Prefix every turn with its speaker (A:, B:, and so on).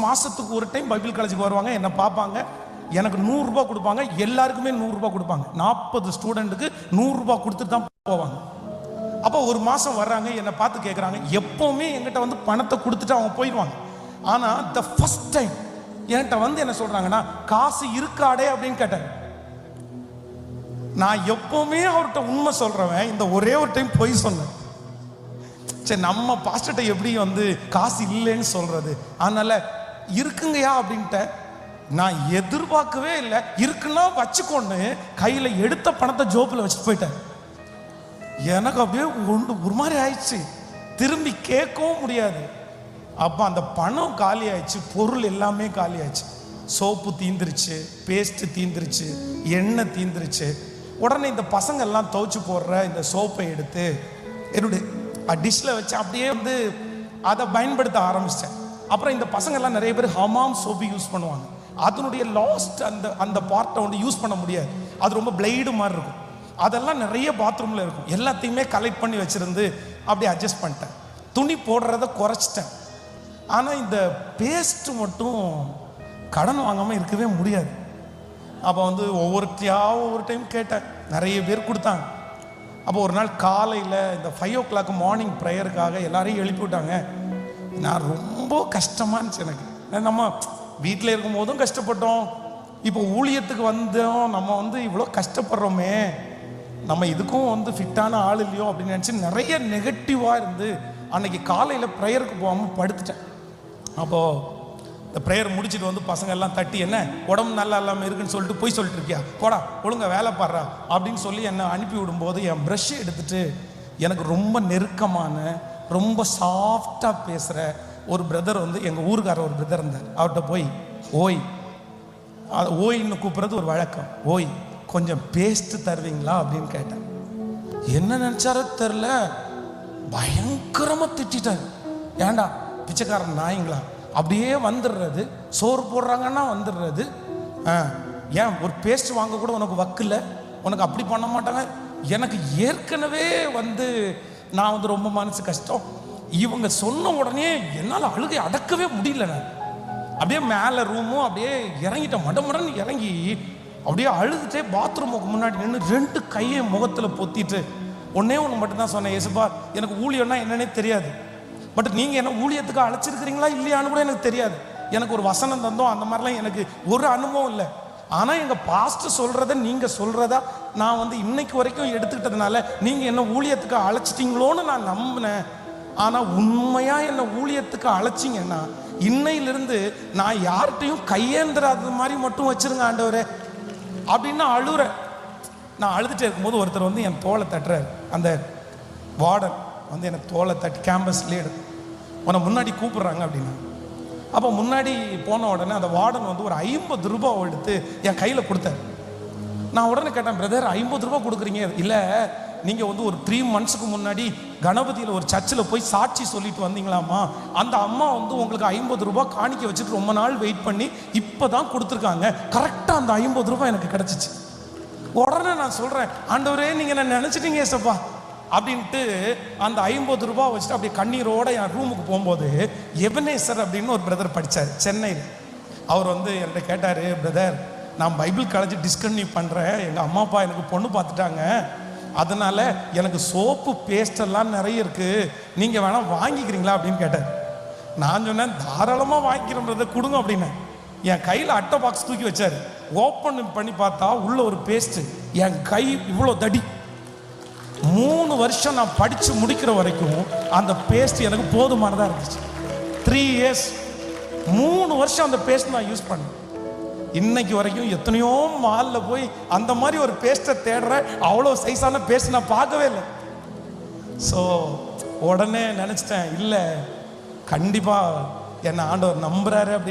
A: மாதத்துக்கு ஒரு time Bible காலேஜுக்கு வருவாங்க, என்னை பார்ப்பாங்க, எனக்கு 100 ரூபாய் கொடுப்பாங்க. எல்லாருக்குமே 100 ரூபாய் கொடுப்பாங்க. 40 ஸ்டூடெண்ட்டுக்கு 100 ரூபாய் கொடுத்துட்டு தான் போவாங்க. அப்போ ஒரு மாதம் வர்றாங்க, என்னை பார்த்து கேட்குறாங்க. எப்போவுமே என்கிட்ட வந்து பணத்தை கொடுத்துட்டு அவங்க போயிடுவாங்க. ஆனால் த ஃபர்ஸ்ட் டைம் என்கிட்ட வந்து என்ன சொல்கிறாங்கன்னா, காசு இருக்காடே அப்படின்னு கேட்டாங்க. நான் எப்போவுமே அவர்கிட்ட உண்மை சொல்கிறவன், இந்த ஒரே ஒரு டைம் பொய் சொன்னேன். சரி, நம்ம பாஸ்டர்கிட்ட எப்படி வந்து காசு இல்லைன்னு சொல்கிறது, அதனால் இருக்குங்கய்யா அப்படின்ட்டு நான் எதிர்பார்க்கவே இல்லை. இருக்குன்னா வச்சுக்கொண்டு கையில் எடுத்த பணத்தை ஜோப்பில் வச்சுட்டு போயிட்டேன். எனக்கு அப்படியே ஒரு மாதிரி ஆயிடுச்சு, திரும்பி கேட்கவும் முடியாது. அப்போ அந்த பணம் காலி ஆயிடுச்சு, பொருள் எல்லாமே காலி ஆயிடுச்சு. சோப்பு தீந்துருச்சு, பேஸ்ட்டு தீந்துருச்சு, எண்ணெய் தீந்துருச்சு. உடனே இந்த பசங்க எல்லாம் துவைச்சு போடுற இந்த சோப்பை எடுத்து என்னுடைய டிஷ்ஷில் வச்சு அப்படியே வந்து அதை பயன்படுத்த ஆரம்பிச்சிட்டேன். அப்புறம் இந்த பசங்கள்லாம் நிறைய பேர் ஹமாம் சோப்பு யூஸ் பண்ணுவாங்க. அதனுடைய லாஸ்ட் அந்த பார்ட்டை வந்து யூஸ் பண்ண முடியாது, அது ரொம்ப பிளேடு மாதிரி இருக்கும். அதெல்லாம் நிறைய பாத்ரூமில் இருக்கும். எல்லாத்தையுமே கலெக்ட் பண்ணி வச்சுருந்து அப்படியே அட்ஜஸ்ட் பண்ணிட்டேன். துணி போடுறத குறைச்சிட்டேன். ஆனால் இந்த பேஸ்ட்டு மட்டும் கடன் வாங்காமல் இருக்கவே முடியாது. அப்போ வந்து ஒவ்வொரு டைம் கேட்டேன், நிறைய பேர் கொடுத்தாங்க. அப்போ ஒரு நாள் காலையில் இந்த 5 o'clock மார்னிங் ப்ரேயருக்காக எல்லாரையும் எழுப்பி விட்டாங்க. நான் ரொம்ப கஷ்டமாக இருந்துச்சு எனக்கு. நம்ம வீட்டில் இருக்கும் போதும் கஷ்டப்பட்டோம், இப்போ ஊழியத்துக்கு வந்தோம், நம்ம வந்து இவ்வளோ கஷ்டப்படுறோமே, நம்ம இதுக்கும் வந்து ஃபிட்டான ஆள் இல்லையோ அப்படின்னு நினச்சி நிறைய நெகட்டிவாக இருந்து அன்னைக்கு காலையில் ப்ரேயருக்கு போகாமல் படுத்துட்டேன். அப்போது இந்த ப்ரேயர் முடிச்சுட்டு வந்து பசங்க எல்லாம் தட்டி, என்ன உடம்பு நல்லா இல்லாமல் இருக்குன்னு சொல்லிட்டு போய் சொல்லிட்டு இருக்கியா, போடா ஒழுங்கா வேலை பாடுறா அப்படின்னு சொல்லி என்னை அனுப்பி விடும்போது என் ப்ரஷ்ஷை எடுத்துட்டு எனக்கு ரொம்ப நெருக்கமான, ரொம்ப சாஃப்டாக பேசுகிற ஒரு பிரதர் வந்து எங்கள் ஊருக்கார ஒரு பிரதர் இருந்தார். அவர்கிட்ட போய் ஓய், ஓய்ன்னு கூப்பிட்றது ஒரு வழக்கம், ஓய் கொஞ்சம் பேஸ்ட்டு தருவீங்களா அப்படின்னு கேட்டேன். என்ன நினச்சாரோ தெரில, பயங்கரமாக திட்டார். ஏண்டா பிச்சைக்காரன் நாய்ங்களா, அப்படியே வந்துடுறது, சோறு போடுறாங்கன்னா வந்துடுறது, ஏன் ஒரு பேஸ்ட் வாங்க கூட உனக்கு வக்கில்ல, உனக்கு அப்படி பண்ண மாட்டாங்க. எனக்கு ஏற்கனவே வந்து நான் வந்து ரொம்ப மனசு கஷ்டம். இவங்க சொன்ன உடனே என்னால் அழுகை அடக்கவே முடியல. நான் அப்படியே மேலே ரூமும் அப்படியே இறங்கிட்டேன், மடமடன்னு இறங்கி அப்படியே அழுதுட்டே பாத்ரூமுக்கு முன்னாடி நின்று 2 கையை முகத்தில் பொத்திட்டு ஒன்னே ஒன்று மட்டும்தான் சொன்னேன், ஏசுப்பா எனக்கு ஊழியம்னா என்னன்னே தெரியாது, பட் நீங்கள் என்ன ஊழியத்துக்கு அழைச்சிருக்கிறீங்களா இல்லையான்னு கூட எனக்கு தெரியாது. எனக்கு ஒரு வசனம் தந்தோம், அந்த மாதிரிலாம் எனக்கு ஒரு அனுபவம் இல்லை. ஆனால் எங்கள் பாஸ்டர் சொல்கிறத நீங்கள் சொல்கிறதா நான் வந்து இன்னைக்கு வரைக்கும் எடுத்துக்கிட்டதுனால நீங்கள் என்ன ஊழியத்துக்கு அழைச்சிட்டிங்களோன்னு நான் நம்பினேன். ஆனால் உண்மையாக என்ன ஊழியத்துக்கு அழைச்சிங்கன்னா இன்னையிலிருந்து நான் யார்கிட்டையும் கையேந்திராத மாதிரி மட்டும் வச்சிருங்க ஆண்டவரே அப்படின்னு அழுறேன். நான் அழுதுகிட்டே இருக்கும்போது ஒருத்தர் வந்து என் தோலை தட்டுறாரு. அந்த வார்டன் வந்து எனக்கு தோலை தட்டி கேம்பஸ் லீடு உன்னை முன்னாடி கூப்பிட்றாங்க அப்படின்னா. அப்போ முன்னாடி போன உடனே அந்த வார்டன் வந்து ஒரு 50 ரூபாய் எடுத்து என் கையில் கொடுத்தாரு. நான் உடனே கேட்டேன், பிரதர் 50 ரூபாய் கொடுக்குறீங்க? இல்லை, நீங்கள் வந்து ஒரு 3 monthsக்கு முன்னாடி கணபதியில் ஒரு சர்ச்சில் போய் சாட்சி சொல்லிட்டு வந்தீங்களாமா, அந்த அம்மா வந்து உங்களுக்கு 50 ரூபாய் காணிக்க வச்சுட்டு ரொம்ப நாள் வெயிட் பண்ணி இப்போ தான் கொடுத்துருக்காங்க, கரெக்டாக அந்த 50 ரூபாய் எனக்கு கிடச்சிச்சு. உடனே நான் சொல்கிறேன், ஆண்டவரே நீங்கள் என்ன நினச்சிட்டீங்க ஏசப்பா அப்படின்ட்டு அந்த 50 ரூபாய் வச்சுட்டு அப்படியே கண்ணீரோட என் ரூமுக்கு போகும்போது எபனேசர் அப்படின்னு ஒரு பிரதர் படித்தார் சென்னையில். அவர் வந்து என்கிட்ட கேட்டார், பிரதர் நான் பைபிள் காலேஜ் டிஸ்கன்டினியூ பண்ணுறேன், எங்கள் அம்மா அப்பா எனக்கு பொண்ணு பார்த்துட்டாங்க, அதனால் எனக்கு சோப்பு பேஸ்டெல்லாம் நிறைய இருக்குது, நீங்கள் வேணால் வாங்கிக்கிறீங்களா அப்படின்னு கேட்டார். நான் சொன்னேன், தாராளமாக வாங்கிக்கிறேன் பிரதர், கொடுங்க அப்படின்னேன். என் கையில் அட்டை பாக்ஸ் தூக்கி வச்சார். ஓப்பன் பண்ணி பார்த்தா உள்ள ஒரு பேஸ்ட்டு, என் கை இவ்வளோ தடி. 3 வருஷம் நான் படித்து முடிக்கிற வரைக்கும் அந்த பேஸ்ட் எனக்கு போதுமானதாக இருந்துச்சு. 3 years 3 வருஷம் அந்த பேஸ்ட் நான் யூஸ் பண்ணேன். இன்னைக்கு வரைக்கும் எத்தனையோ மாலில் போய் அந்த மாதிரி ஒரு பேஸ்ட்டை தேடுறேன், அவ்வளோ சைஸான பேஸ்ட் நான் பார்க்கவே இல்லை. ஸோ உடனே நினச்சிட்டேன், இல்லை கண்டிப்பாக என்னை ஆண்டவர் நம்புறாரு அப்படி.